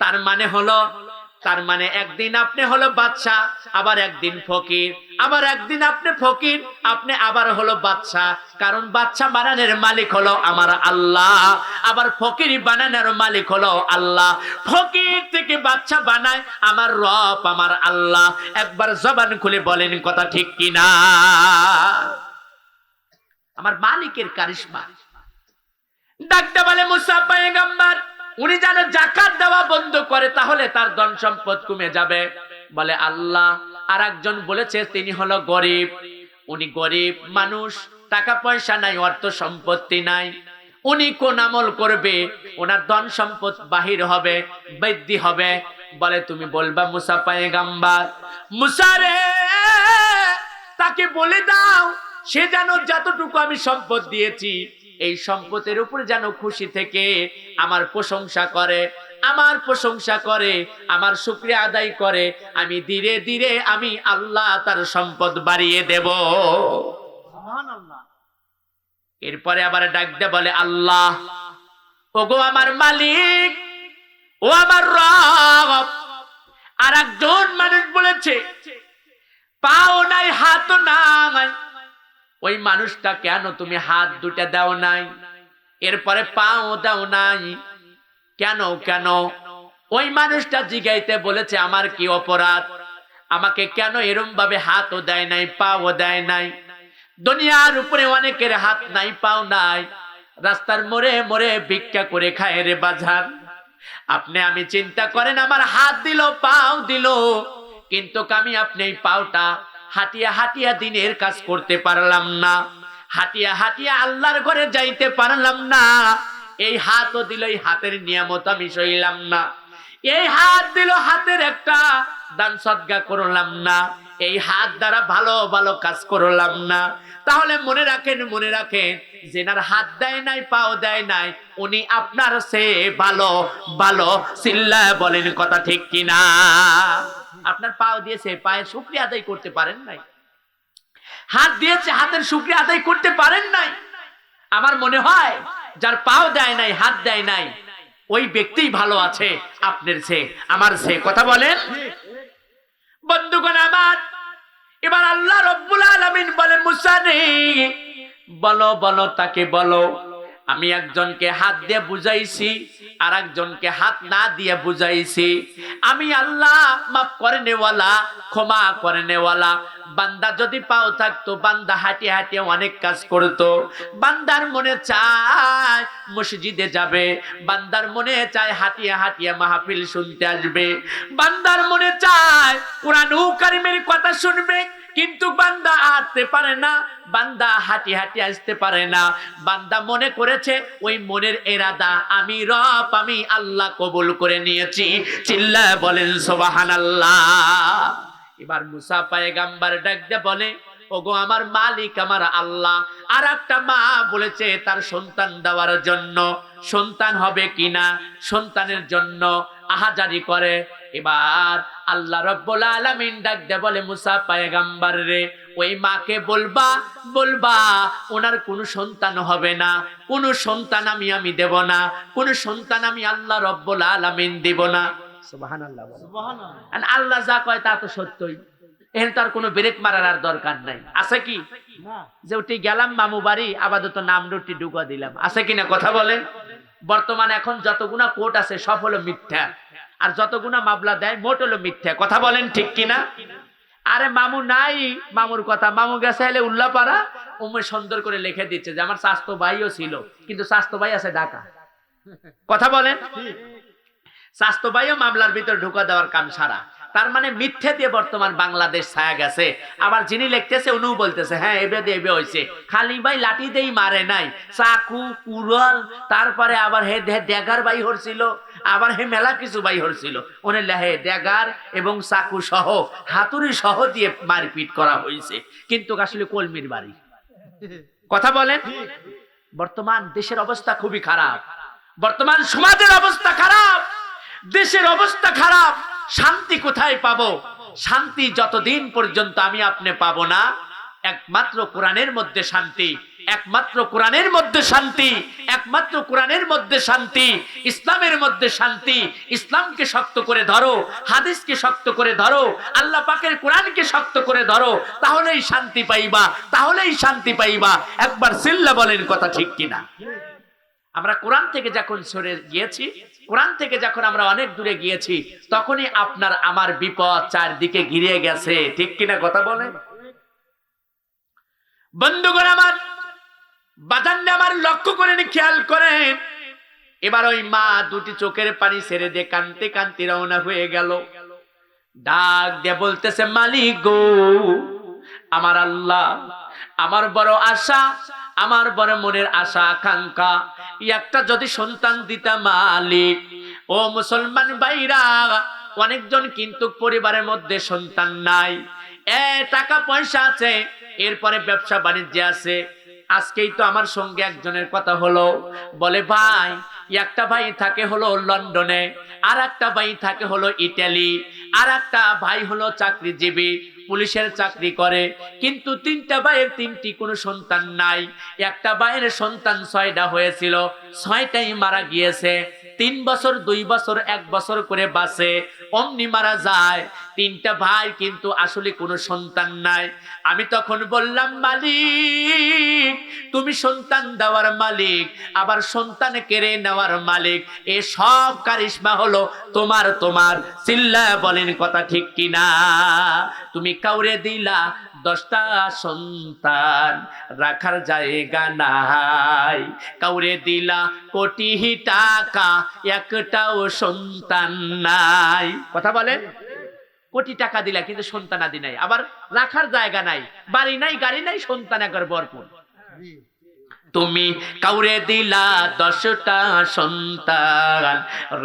তার মানে একদিন আপনি হলো বাদশাহ, আবার একদিন ফকির, আবার একদিন আপনি ফকির, আপনি আবার হলো বাদশাহ। কারণ বাদশাহ বানানোর মালিক হলো আমার আল্লাহ, আবার ফকির বানানোর মালিক হলো আল্লাহ। ফকির থেকে বাদশাহ বানায় আমার রব আমার আল্লাহ। একবার জবান খুলে বলেন কথা ঠিক কিনা? আমার মালিকের কারিশমা। ডাকতে বলে মুসা পয়গম্বর উনি যেন যাকাত দেওয়া বন্ধ করে, তাহলে তার ধন সম্পদ কমে যাবে। বলে আল্লাহ। আর একজন বলেছে তিনি হলো গরিব, উনি গরিব মানুষ, টাকা পয়সা নাই, অর্থ সম্পত্তি নাই, উনি কোন আমল করবে? ওনার ধন সম্পদ বাহির হবে, বৃদ্ধি হবে। বলে তুমি বলবা মুসা পয়গম্বর, মুসা রে তাকে বলে দাও সে যেন যতটুকু আমি সম্পদ দিয়েছি এই সম্পদের উপরে যেন খুশি থেকে আমার প্রশংসা করে, আমার প্রশংসা করে, আমার শুকরিয়া আদায় করে। আমি ধীরে ধীরে আমি আল্লাহ তার সম্পদ বাড়িয়ে দেব। সুবহানাল্লাহ। এরপরে আবার ডাক দিয়ে বলে, আল্লাহ ওগো আমার মালিক, ও আমার রব। আর একজন মানুষ বলেছে পাও নাই হাত নাই, ওই মানুষটা কেন তুমি হাত দুটা দাও নাই, এরপরে পাও দাও নাই, কেন কেন? ওই মানুষটা জিগাইতে বলেছে আমার কি অপরাধ, আমাকে কেন এরম ভাবে হাতও দেয় নাই পাও দেয় নাই? দুনিয়ার উপরে অনেকের হাত নাই পাও নাই, রাস্তার মোড়ে মোড়ে ভিক্ষা করে খায় রে বাজার। আপনি আমি চিন্তা করেন আমার হাত দিল পাও দিল, কিন্তু আমি আপনি এই পাওটা হাঁটিয়া হাঁটিয়া দিনের কাজ করতে পারলাম না, হাঁটিয়া হাঁটিয়া আল্লাহর ঘরে যাইতে পারলাম না। এই হাতও দিল, এই হাতের নিয়ামত আমি সইলাম না। এই হাত দিল, হাতের একটা দান সদকা করলাম না, এই হাত দ্বারা ভালো ভালো কাজ করলাম না। তাহলে মনে রাখেন, মনে রাখেন, যেনার হাত দেয় নাই পাও দেয় নাই উনি আপনার সে ভালো ভালো। চিল্লায় বলেন কথা ঠিক কিনা? আপনার পাও দিয়েছে, পায়ের শুকরিয়া আদায় করতে পারেন নাই। হাত দিয়েছে, হাতের শুকরিয়া আদায় করতে পারেন নাই। আমার মনে হয় যার পাও দেয় নাই হাত দেয় নাই ওই ব্যক্তিই ভালো আছে আপনার সে আমার সে। কথা বলেন বন্ধুগণ আমার। এবার আল্লাহ রব্বুল আলামিন বলে, মুসা রে বলো বলো তাকে বলো, আমি একজনকে হাত দিয়ে বুঝাইছি আর একজনকে হাত না দিয়ে বুঝাইছি। আমি আল্লাহ মাফ করে নেওয়ালা, ক্ষমা করে নেওয়ালা। বান্দা যদি পাও থাকতো বান্দা হাঁটিয়ে হাঁটিয়ে অনেক কাজ করতো। বান্দার মনে চায় মসজিদে যাবে, বান্দার মনে চায় হাঁটিয়ে হাঁটিয়ে মাহফিল শুনতে আসবে, বান্দার মনে চায় কোরআন কারীমের কথা শুনবে, কিন্তু বান্দা আসতে পারে না, বান্দা হাঁটি হাঁটি আসতে পারে না। বান্দা মনে করেছে ওই মনের এরাদা আমি রব আমি আল্লাহ কবুল করে নিয়েছি। চিল্লায় বলেন সুবহানাল্লাহ। এবার মুসা পয়গম্বর ডাক দিয়ে বলে, ওগো আমার মালিক আমার আল্লাহ। আর একটা মা বলেছে তার সন্তান দেওয়ার জন্য, সন্তান হবে কিনা সন্তানের জন্য আহাজারি করে। এবার আল্লাহ রাব্বুল আলামিন ডাক দিয়ে বলে, মুসা পয়গম্বর রে ওই মাকে বলবা বলবা ওনার কোনো সন্তান হবে না, কোনো সন্তান আমি দেব না, কোনো সন্তান আমি আল্লাহ রাব্বুল আলামিন দেব না। সুবহানাল্লাহ। সুবহানাল্লাহ। আল্লাহ যা কয় তা তো সত্যই, এর তার কোনো ব্রেক মারার আর দরকার নাই। আছে কি? না। যে উঠে গেলাম মামু বাড়ি আপাতত নাম রুটি ঢুকা দিলাম, আছে কিনা কথা বলেন? বর্তমানে এখন যতগুনা কোর্ট আছে সব হলো মিথ্যা, আর যতগুনা মামলা দেয় মোট হলো মিথ্যা। কথা বলেন ঠিক কিনা? আরে মামু নাই, মামুর কথা, মামু গেছে এলে উল্লাপাড়া, উমে সুন্দর করে লিখে দিচ্ছে যে আমার স্বাস্থ্য ভাইও ছিল, কিন্তু স্বাস্থ্য ভাই আছে ঢাকা। কথা বলেন? স্বাস্থ্য ভাইও মামলার ভিতর ঢুকা দেওয়ার কাম সারা। তার মানে মিথ্যে দিয়ে বর্তমান বাংলাদেশ ছায়া গেছে। আবার যিনি লিখতেছে উনিও বলতেছে হ্যাঁ এবে দেবে হয়েছে, খালি ভাই লাঠি দেই মারে নাই, চাকু কুড়াল, তারপরে আবার হে ড্যাগার বাই হরছিল, আবার হে মেলা কিছু বাই হরছিল। উনি লেহে ড্যাগার এবং চাকু সহ হাতুড়ি সহ দিয়ে মারপিট করা হয়েছে, কিন্তু আসলে কলমির বাড়ি। কথা বলেন? বর্তমান দেশের অবস্থা খুবই খারাপ, বর্তমান সমাজের অবস্থা খারাপ, দেশের অবস্থা খারাপ। শান্তি কোথায় পাবো? শান্তি যতদিন পর্যন্ত আমি আপনি পাবো না, একমাত্র কোরআনের মধ্যে শান্তি, একমাত্র কোরআনের মধ্যে শান্তি, একমাত্র কোরআনের মধ্যে শান্তি, ইসলামের মধ্যে শান্তি। ইসলামকে শক্ত করে ধরো, হাদিসকে শক্ত করে ধরো, আল্লাহ পাকের কোরআনকে শক্ত করে ধরো, তাহলেই শান্তি পাইবা, তাহলেই শান্তি পাইবা। একবার সিল্লা বলেন কথা ঠিক কিনা? আমরা কোরআন থেকে যখন সরে গিয়েছি, কোরআন থেকে যখন আমরা অনেক দূরে গিয়েছি, তখনই আপনার আমার বিপদ চারদিকে ঘিরে গেছে। ঠিক কিনা কথা বলেন? বন্ধুগণ আমার, বাজাননে আমার লক্ষ্য করেন, খেয়াল করেন। এবার ওই মা দুটি চোখের পানি ছেড়ে দিয়ে কাঁদতে কাঁদতে রওনা হয়ে গেল। ডাক দিয়ে বলতেছে, মালিক গো আমার আল্লাহ, আমার বড় আশা, আমার বড় মনের আশা আকাঙ্ক্ষা, একটা যদি সন্তান দিতা মালিক। ও মুসলমান ভাইরা, অনেকজন কিন্তু পরিবারের মধ্যে সন্তান নাই। টাকা পয়সা আছে, এরপরে ব্যবসা বাণিজ্য আছে। আজকেই তো আমার সঙ্গে একজনের কথা হলো, বলে ভাই একটা ভাই থাকে হলো লন্ডনে, আর একটা ভাই থাকে হলো ইটালি, আর একটা ভাই হলো চাকরিজীবী, পুলিশের চাকরি করে, কিন্তু তিনটা ভাইয়ের তিনটি কোনো সন্তান নাই। একটা ভাইয়ের সন্তান 6টা হয়েছিল, 6টাই মারা গিয়েছে। 3 বছর 2 বছর 1 বছর করে বাঁচে, অমনি মারা যায়। তিনটা ভাই কিন্তু আসলে কোনো সন্তান নাই। আমি তখন বললাম, মালিক তুমি সন্তান দেওয়ার মালিক, আবার সন্তান কেড়ে নেওয়ার মালিক, এ সব কারিশমা হলো তোমার। চিল্লায়া বলেন কথা ঠিক কিনা? তুমি কাউরে দিলা 10টা সন্তান, রাখার জায়গা নাই। কাউরে দিলা কোটি টাকা, একটাও সন্তান নাই। কথা বলেন, কোটি টাকা দিলা কিন্তু সন্তান আদি নাই, আবার রাখার জায়গা নাই, বাড়ি নাই, গাড়ি নাই, সন্তান একবার ভরপুর। তুমি কাউরে দিলা 10টা সন্তান,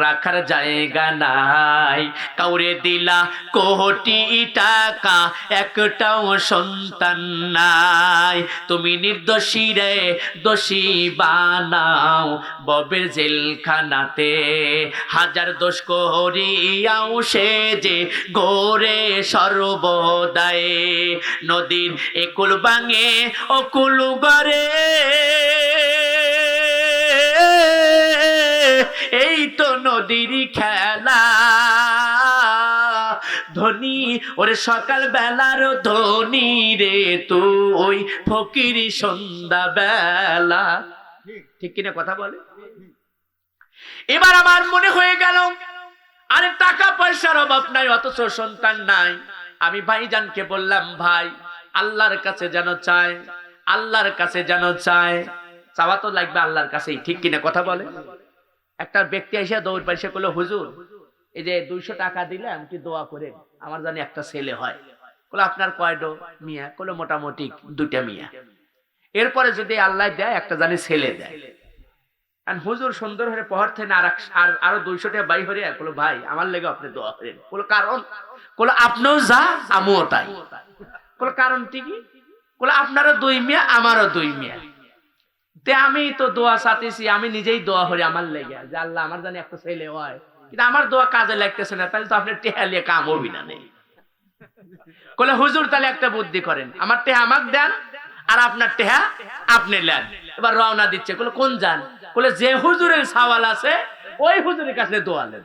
রাখার জায়গা নাই। কাউরে দিলা কোটি টাকা, একটাও সন্তান নাই। তুমি নির্দোষী রে দোষী বানাও ববের জেলখানাতে, হাজার দোষ করিয়াও সে যে গোরে সর্বদায়। নদীর একুল ভাঙে অকুল গড়ে, এই তো নদীর খেলা। ধনী ওরে সকাল বেলার ধনী রে তুই, ফকির সন্ধ্যা বেলা। ঠিক কিনা কথা বলে? এবার আমার মনে হয়ে গেল, আরে টাকা পয়সার অভাব নাই, অথচ সন্তান নাই। আমি ভাইজানকে বললাম, ভাই আল্লাহর কাছে যেন চায়, আল্লাহর কাছে যেন চায়। চাওয়া তো লাগবে আল্লাহর কাছেই, ঠিক কিনা কথা বলে? একটা ব্যক্তি এসে দৌড় পাইসে করলো, হুজুর এই যে 200 টাকা দিলে আমি দোয়া করে আমার জানি একটা ছেলে হয়। বলে আপনার কয়ডো মিয়া? বলে মোটামুটি 2টা মিয়া। এরপরে যদি আল্লাহ দেয় একটা জানি ছেলে দেয়। আর হুজুর সুন্দর হয়ে পহর থেকে আরো 200 টাকা বাই হরে বলো, ভাই আমার লেগে আপনি দোয়া করেন। বলো কারণ? বলো আপনিও যা আমিও তাই। বলো কারণ ঠিকই? বলো আপনারও 2 মিয়া আমারও 2 মিয়া। তে আমি তো দোয়া চাইতেছি, আমি নিজেই দোয়া করি আমার লেগে যে আল্লাহ আমার জানি একটা ছেলে হয়, কিন্তু আমার দোয়া কাজে লাগতেছে না, তাহলে তো আপনার টেহা লিয়ে কাম হবি না। নেই বলে হুজুর তাহলে একটা বুদ্ধি করেন, আমার টেহা আমাকে দেন আর আপনার টেহা আপনি নেন। এবার রওনা দিচ্ছে। বলে কোন যান? বলে যে হুজুরের সওয়াল আছে ওই হুজুরের কাছে দোয়া নেন।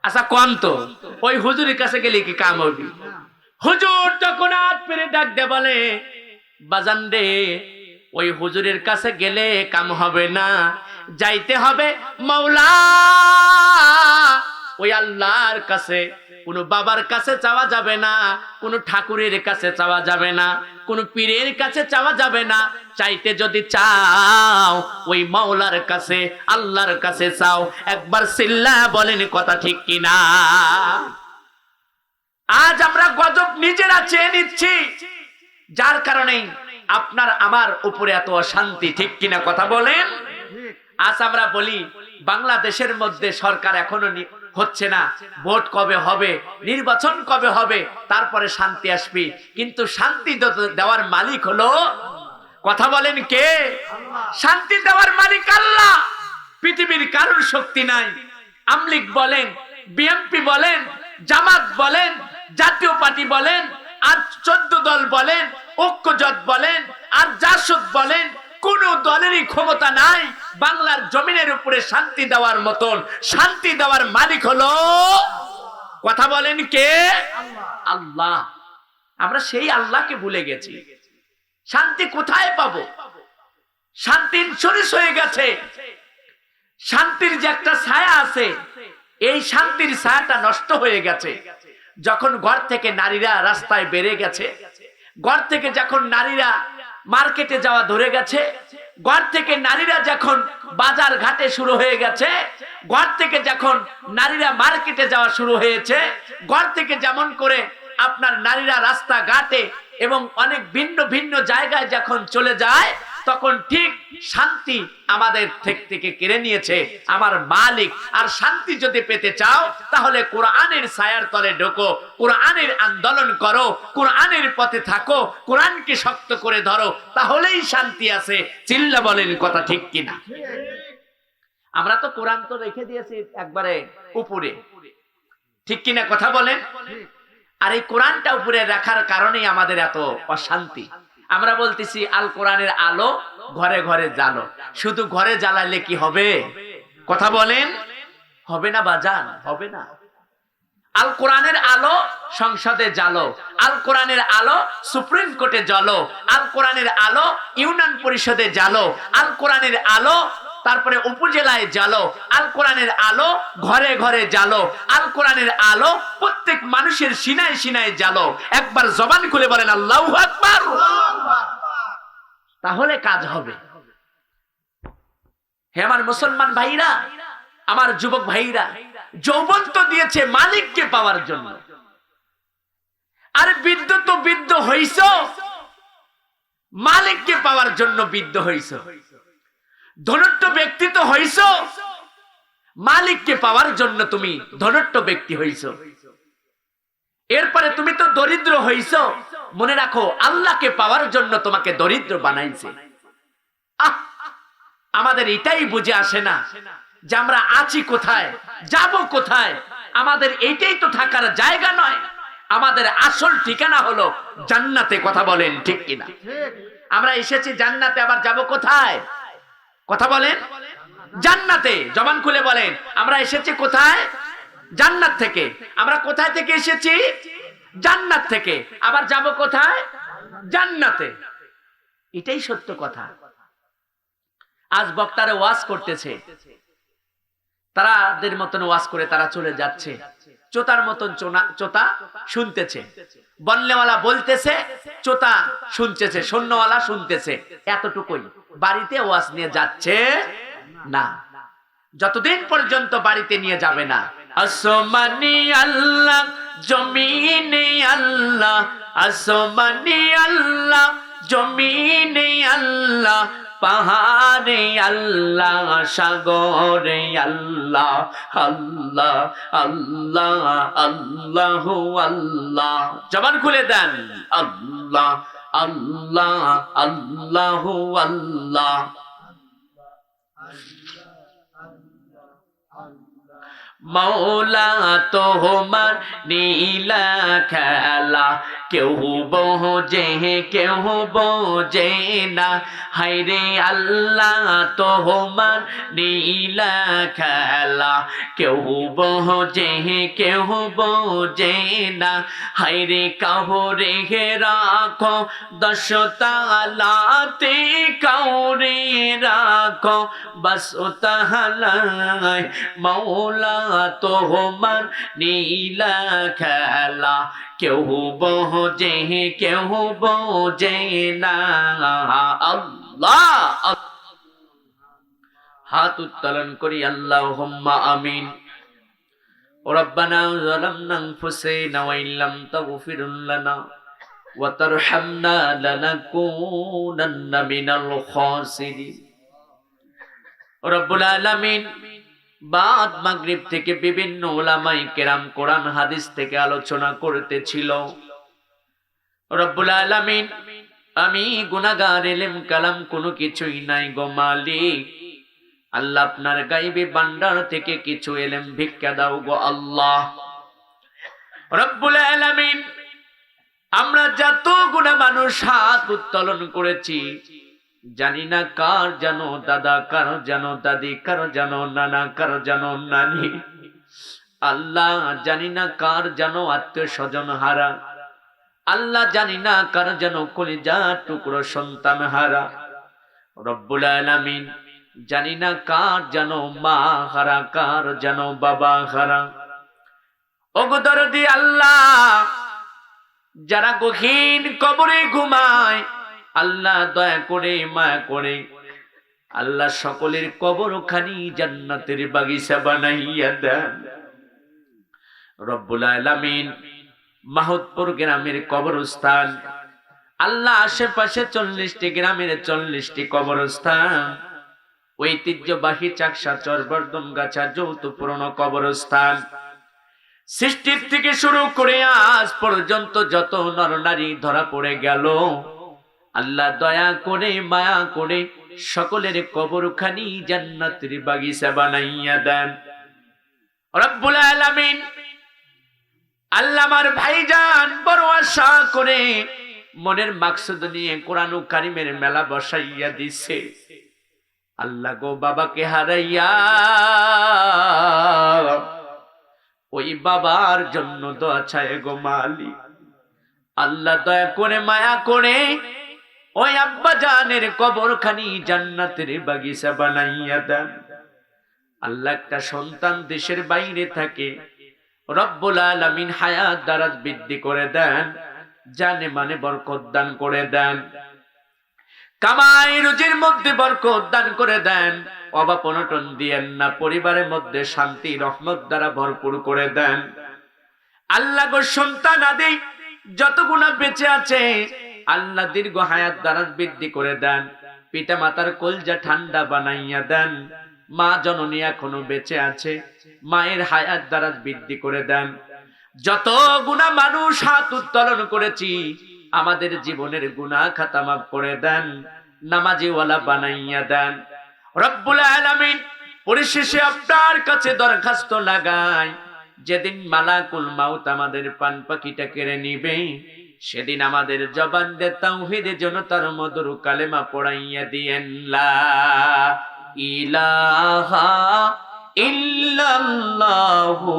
আচ্ছা কোন তো ওই হুজুরের কাছে গেলে কি কাম হবি? হুজুর তখন হাত পেরে ডাক দে বলে, বাজান রে ওই হুজুরের কাছে গেলে কাম হবে না, যাইতে হবে মাওলা ওই আল্লাহর কাছে। কোনো বাবার কাছে চাওয়া যাবে না, কোনো ঠাকুরের কাছে চাওয়া যাবে না, কোনো পীরের কাছে চাওয়া যাবে না। চাইতে যদি চাও ওই মাওলার কাছে, আল্লাহর কাছে চাও। একবার চিল্লা বলেন কথা ঠিক কিনা? আজ আমরা গজব নিজেরা চেয়ে নিচ্ছি, যার কারণে আপনার আমার উপরে এত অশান্তি। ঠিক কিনা কথা বলেন? আজ আমরা বলি বাংলাদেশের মধ্যে সরকার এখনো হচ্ছে না, ভোট কবে হবে, নির্বাচন কবে হবে, তারপরে শান্তি আসবে। কিন্তু শান্তি দেওয়ার মালিক হলো, কথা বলেন কে? শান্তি দেওয়ার মালিক আল্লাহ। পৃথিবীর কারোর শক্তি নাই। আমলিগ বলেন, বিএনপি বলেন, জামাত বলেন, জাতীয় পার্টি বলেন, আর 14 দল বলেন, ঐক্যজোট বলেন, আর জাসদ বলেন, কোন দলেরই ক্ষমতা নাই বাংলার জমিনের উপরে শান্তি দেওয়ার মতন। শান্তি দেওয়ার মালিক হলো, কথা বলেন কে? আল্লাহ। আমরা সেই আল্লাহকে ভুলে গেছি। শান্তি কোথায় পাবো? শান্তি ইনসুরেন্স হয়ে গেছে। শান্তির যে একটা ছায়া আছে, এই শান্তির ছায়াটা নষ্ট হয়ে গেছে। যখন ঘর থেকে নারীরা রাস্তায় বেড়ে গেছে, ঘর থেকে যখন নারীরা মার্কেটে যাওয়া ধরে গেছে, ঘর থেকে নারীরা যখন বাজার ঘাটে শুরু হয়ে গেছে, ঘর থেকে যখন নারীরা মার্কেটে যাওয়া শুরু হয়েছে, ঘর থেকে যেমন করে আপনার নারীরা রাস্তা ঘাটে এবং অনেক ভিন্ন ভিন্ন জায়গায় যখন চলে যায়, তখন ঠিক শান্তি আমাদের থেকে কেড়ে নিয়েছে আমার মালিক। আর শান্তি যদি পেতে চাও তাহলে কোরআনের ছায়ার তলে ঢোকো, কোরআনের আন্দোলন করো, কোরআনের পথে থাকো, কোরআনকে শক্ত করে ধরো, তাহলেই শান্তি আছে। চিল্লা বলেন কথা ঠিক কিনা? আমরা তো কোরআন তো রেখে দিয়েছি একবারে উপরে, ঠিক কিনা কথা বলেন? আর এই কোরআনটা উপরে রাখার কারণেই আমাদের এত অশান্তি। আমরা বলতেছি আল কোরআনের আলো ঘরে ঘরে জ্বালো। শুধু ঘরে জ্বালালে কি হবে? কথা বলেন, হবে না বাজান, হবে না। আল কোরআনের আলো সংসদে জ্বালো, আল কোরআনের আলো সুপ্রিম কোর্টে জ্বালো, আল কোরআনের আলো ইউনিয়ন পরিষদে জ্বালো, আল কোরআনের আলো তারপরে উপজেলায় জ্বালো, আল কোরআনের আলো ঘরে ঘরে জ্বালো, আল কোরআনের আলো প্রত্যেক মানুষের সিনায় সিনায় জ্বালো। একবার জবান খুলে বলেন আল্লাহু আকবার, তাহলে কাজ হবে। হে আমার মুসলমান ভাইরা, আমার যুবক ভাইরা, যৌবন তো দিয়েছে মালিককে পাওয়ার জন্য। আর বিদ্য তো বিদ্য হইছ মালিককে পাওয়ার জন্য, বিদ্য হইছ। ধনট্ট ব্যক্তি তো হইছ মালিককে পাওয়ার জন্য, তুমি ধনট্ট ব্যক্তি হইছ। এরপরে তুমি তো দরিদ্র হইছ, মনে রাখো আল্লাহকে পাওয়ার জন্য তোমাকে দরিদ্র বানাইছে। আমাদের এটাই বুঝে আসে না যে আমরা আছি কোথায়, যাব কোথায়। আমাদের এটাই তো থাকার জায়গা নয়, আমাদের আসল ঠিকানা হলো জান্নাতে। কথা বলেন ঠিক কিনা? আমরা এসেছি জান্নাতে, আবার যাব কোথায়? কথা বলেন, জান্নাতে। জবান খুলে বলেন, আমরা এসেছি কোথায়? জান্নাত থেকে। আমরা কোথায় থেকে এসেছি? জান্নাত থেকে। আবার যাব কোথায়? জান্নাতে। এটাই সত্য কথা। আজ বক্তারা ওয়াজ করতেছে, তারাদের মতন ওয়াজ করে তারা চলে যাচ্ছে, চোতার মতন চোতা শুনতেছে। বলনেওয়ালা বলতেছে, চোতা শুনতেছে, শূন্যওয়ালা শুনতেছে। এতটুকুই, বাড়িতে ওয়াজ নিয়ে যাচ্ছে না। যতদিন পর্যন্ত বাড়িতে নিয়ে যাবে না। আসমানি আল্লাহ, জমিনে আল্লাহ, আসমানি আল্লাহ, জমিনে আল্লাহ, পাহাড়ে আল্লাহ, সাগরে আল্লাহ, আল্লাহ আল্লাহ আল্লাহ আল্লাহ। জবান খুলে দেন, আল্লাহ আল্লাহ আল্লাহ আল্লাহ। মৌলা তোমার নীলা খেলা, কেউ বোঝে কেউ বোঝে না। হায়রে আল্লাহ তোমার নীলা খেলা, কেউ বোঝে কেউ বোঝে না। হায়রে কাউরে রাখো 10 তালাতে, কাউরে রাখো 12 তালায়। মৌলা তোমার নীলা খেলা, কেউ বোঝে কেউ বোঝে না। আল্লাহ, হাত উত্তোলন করি আল্লাহুম্মা আমিন। রব্বানা যালামনা আনফুসানা ওয়া ইল্লাম তাগফির লানা ওয়া তারহামনা লানাকুনান্না মিনাল খাসিরিন। রব্বুল আলামিন বাদ মাগরিব থেকে বিভিন্ন উলামায়ে কেরাম কোরআন হাদিস থেকে আলোচনা করতেছিল। রব্বুল আলামিন, আমি গুনাহগার, ইলম কালাম কোনো কিছুই নাই গো মালিক। আল্লাহ আপনার গায়বী ভান্ডার থেকে কিছু ইলম ভিক্ষা দাও গো আল্লাহ। রব্বুল আলামিন, আমরা যত গুনাহ মানুষ হাত উত্তোলন করেছি, জানি না কার জানো দাদা, কার জানো দাদি, কার জানো নানা, কার জানো নানি। আল্লাহ, জানি না কার জানো আত্মীয় স্বজন হারা। আল্লাহ, জানি না কার জানো কলিজা টুকরো সন্তান হারা। রব্বুল আলামিন, জানি না কার জানো মা হারা, কার জানো বাবা হারা। ওগো দরদি আল্লাহ, যারা গহীন কবরে ঘুমায়, আল্লাহ দয়া করে মায়া করে আল্লাহ সকলের কবরখানি জান্নাতের বাগিচা বানাইয়া দেন। রব্বুল আলামিন, মাহমুদপুর গ্রামের কবরস্থান আল্লাহ আশেপাশে 40টি গ্রামের 40টি কবরস্থান, ঐতিহ্যবাহী চাকসা চরবর্দম গাছা যৌথ পুরনো কবরস্থান, সৃষ্টির থেকে শুরু করে আজ পর্যন্ত যত নরনারী ধরা পড়ে গেল, আল্লাহ দয়া করে মায়া করে সকলের কবরখানি জান্নাতের বাগিচা বানাইয়া দেন রব্বুল আলামিন। আল্লাহ আমার ভাইজান বড় আশা করে মনের মাকসুদ নিয়ে কোরআন কারীমের মেলা বসাইয়া দিছে। আল্লাহ গো বাবাকে হারাইয়া ওই বাবার জন্য দোয়া চায় গো মালিক। আল্লাহ দয়া করে মায়া করে ওই আব্বা জানের কবরখানি জান্নাতের বাগিচা বানাইয়া দেন। আল্লাহ একটা সন্তান দেশের বাইরে থাকে, রব্বুল আলামিন হায়াত দারাজ বৃদ্ধি করে দেন, জানে মানে বরকত দান করে দেন, কামাই রুজির মধ্যে বরকত দান করে দেন, অভাব অনটন দিয়েন না, পরিবারের মধ্যে শান্তি রহমত দ্বারা ভরপুর করে দেন। আল্লাহ গো সন্তান আদি যতগুনা বেঁচে আছে আল্লাহ দীর্ঘ হায়াত দারাজ বৃদ্ধি করে দেন, পিতা মাতার কলজা ঠান্ডা বানাইয়া দেন। মা জননী এখনো বেঁচে আছে, মায়ের হায়াত দারাজ বৃদ্ধি করে দেন। যত গুনাহ মানুষ হাত উত্তোলন করেছি আমাদের জীবনের গুনাহ খাতা মাফ করে দেন, নামাজিওয়ালা বানাইয়া দেন রব্বুল আলামিন। পরিশেষে আপনার কাছে দরখাস্ত লাগাই, যেদিন মালাকুল মাউত আমাদের পান পাখিটা কেড়ে নিবে সেদিন আমাদের জবান দিয়ে তাওহীদের জন্য তার মধুর কালেমা পড়াইয়া দিয়েন, লা ইলাহা ইল্লাল্লাহু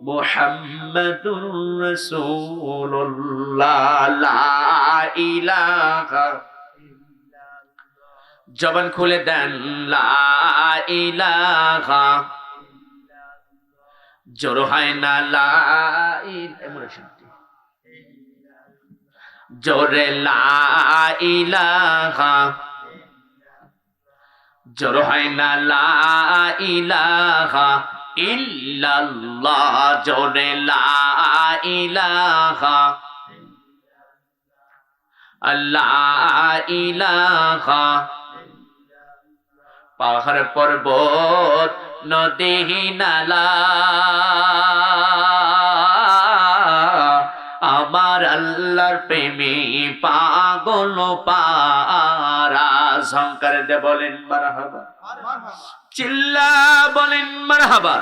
মুহাম্মাদুর রাসূলুল্লাহ, লা ইলাহা। জবান খুলে দেন লা ইলাহা, জোর হয় না লা ইলাহা, জোরে লা ইলাহা, জোর হয় না লা ইলাহা ইল্লাল্লাহ, জোরে লা ইলাহা লা ইলাহা। পাহাড় পর্বত নদী নালা আমার আল্লাহর প্রেমে পাগল পারা। ঝংকার দে বলেন মারহাবা, চিল্লা বলেন মারহাবা।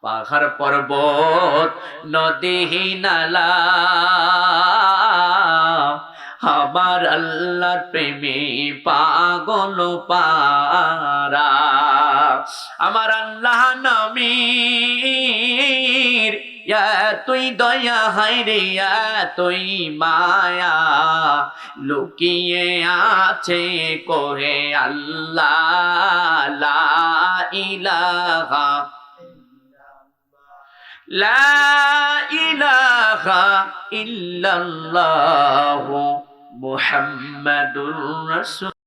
পাহাড় পর্বত নদী নালা আমার আল্লাহর প্রেমে পাগল পারা। আমার আল্লাহ নবীর তুই দয়া হায়রে তুই মায়া লুকিয়ে আছে কোহে আল্লাহ, লা ইলাহা লা ইলাহা ইল্লাল্লাহু মুহাম্মাদুর রাসূল।